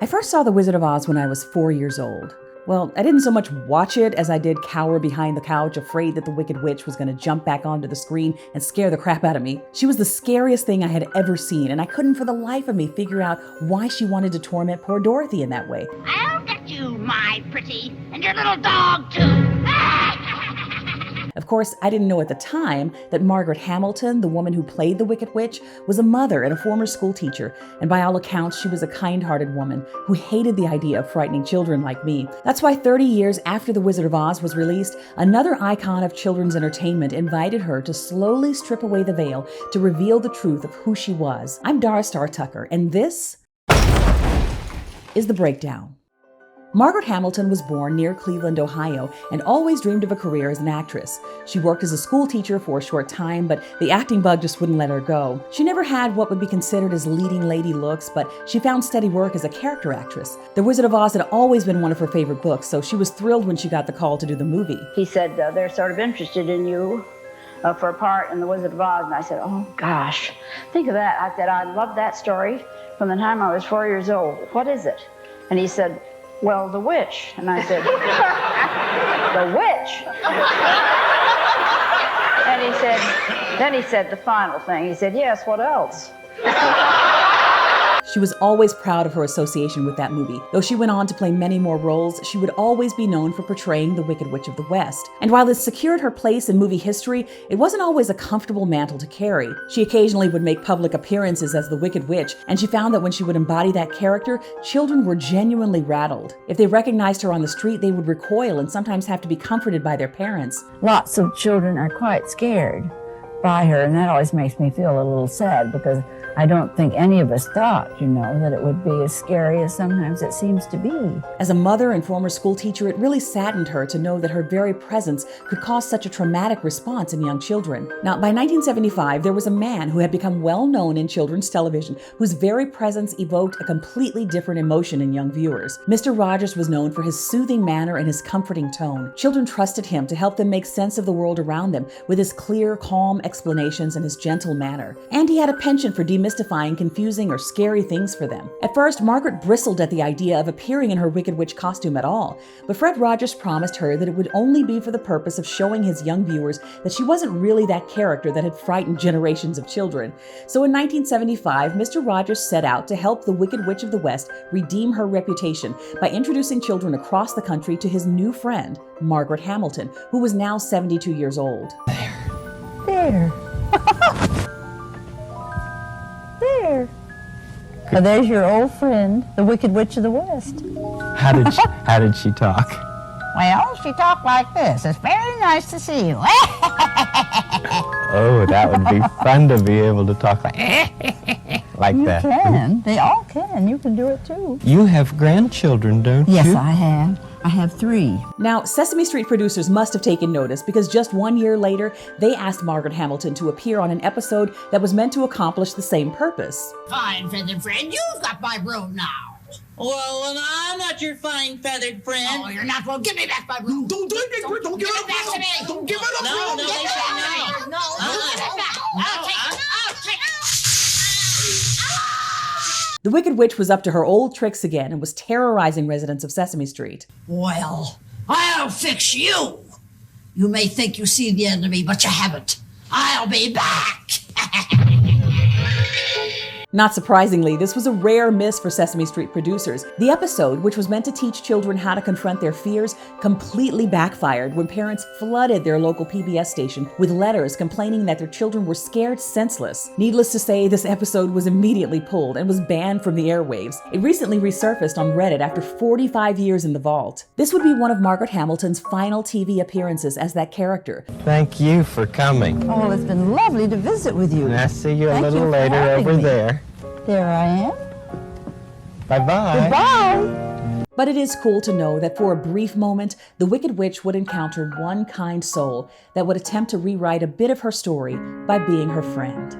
I first saw The Wizard of Oz when I was 4 years old. Well, I didn't so much watch it as I did cower behind the couch, afraid that the Wicked Witch was going to jump back onto the screen and scare the crap out of me. She was the scariest thing I had ever seen, and I couldn't for the life of me figure out why she wanted to torment poor Dorothy in that way. I'll get you, my pretty, and your little dog, too. Of course, I didn't know at the time that Margaret Hamilton, the woman who played the Wicked Witch, was a mother and a former school teacher, and by all accounts, she was a kind-hearted woman who hated the idea of frightening children like me. That's why 30 years after The Wizard of Oz was released, another icon of children's entertainment invited her to slowly strip away the veil to reveal the truth of who she was. I'm Dara Star Tucker, and this is The Breakdown. Margaret Hamilton was born near Cleveland, Ohio, and always dreamed of a career as an actress. She worked as a school teacher for a short time, but the acting bug just wouldn't let her go. She never had what would be considered as leading lady looks, but she found steady work as a character actress. The Wizard of Oz had always been one of her favorite books, so she was thrilled when she got the call to do the movie. He said, they're sort of interested in you for a part in The Wizard of Oz. And I said, oh, gosh, think of that. I said, I loved that story from the time I was 4 years old. What is it? And he said, well, the witch. And I said, the witch? And then he said the final thing. He said, yes, what else? She was always proud of her association with that movie. Though she went on to play many more roles, she would always be known for portraying the Wicked Witch of the West. And while this secured her place in movie history, it wasn't always a comfortable mantle to carry. She occasionally would make public appearances as the Wicked Witch, and she found that when she would embody that character, children were genuinely rattled. If they recognized her on the street, they would recoil and sometimes have to be comforted by their parents. Lots of children are quite scared by her, and that always makes me feel a little sad because I don't think any of us thought, that it would be as scary as sometimes it seems to be. As a mother and former school teacher, it really saddened her to know that her very presence could cause such a traumatic response in young children. Now, by 1975, there was a man who had become well known in children's television whose very presence evoked a completely different emotion in young viewers. Mr. Rogers was known for his soothing manner and his comforting tone. Children trusted him to help them make sense of the world around them with his clear, calm explanations and his gentle manner. And he had a penchant for demystifying confusing or scary things for them. At first, Margaret bristled at the idea of appearing in her Wicked Witch costume at all, but Fred Rogers promised her that it would only be for the purpose of showing his young viewers that she wasn't really that character that had frightened generations of children. So in 1975, Mr. Rogers set out to help the Wicked Witch of the West redeem her reputation by introducing children across the country to his new friend, Margaret Hamilton, who was now 72 years old. There. There. Well, there's your old friend, the Wicked Witch of the West. How did she talk? Well, she talked like this. It's very nice to see you. Oh, that would be fun to be able to talk like that. You can. They all can. You can do it too. You have grandchildren, don't you? Yes, I have. I have 3. Now, Sesame Street producers must have taken notice because just 1 year later, they asked Margaret Hamilton to appear on an episode that was meant to accomplish the same purpose. Fine, feathered friend, you've got my broom now. Well, and I'm not your fine feathered friend. Oh, you're not. Well, give me back my broom. Don't give it back to me. Don't give it up. No, they say no. No, give it back. I'll take it. I'll take it. The Wicked Witch was up to her old tricks again and was terrorizing residents of Sesame Street. Well, I'll fix you. You may think you see the end of me, but you haven't. I'll be back. Not surprisingly, this was a rare miss for Sesame Street producers. The episode, which was meant to teach children how to confront their fears, completely backfired when parents flooded their local PBS station with letters complaining that their children were scared senseless. Needless to say, this episode was immediately pulled and was banned from the airwaves. It recently resurfaced on Reddit after 45 years in the vault. This would be one of Margaret Hamilton's final TV appearances as that character. Thank you for coming. Oh, it's been lovely to visit with you. And I'll see you a Thank little you for later having over me. there. There I am. Bye-bye. Goodbye. But it is cool to know that for a brief moment, the Wicked Witch would encounter one kind soul that would attempt to rewrite a bit of her story by being her friend.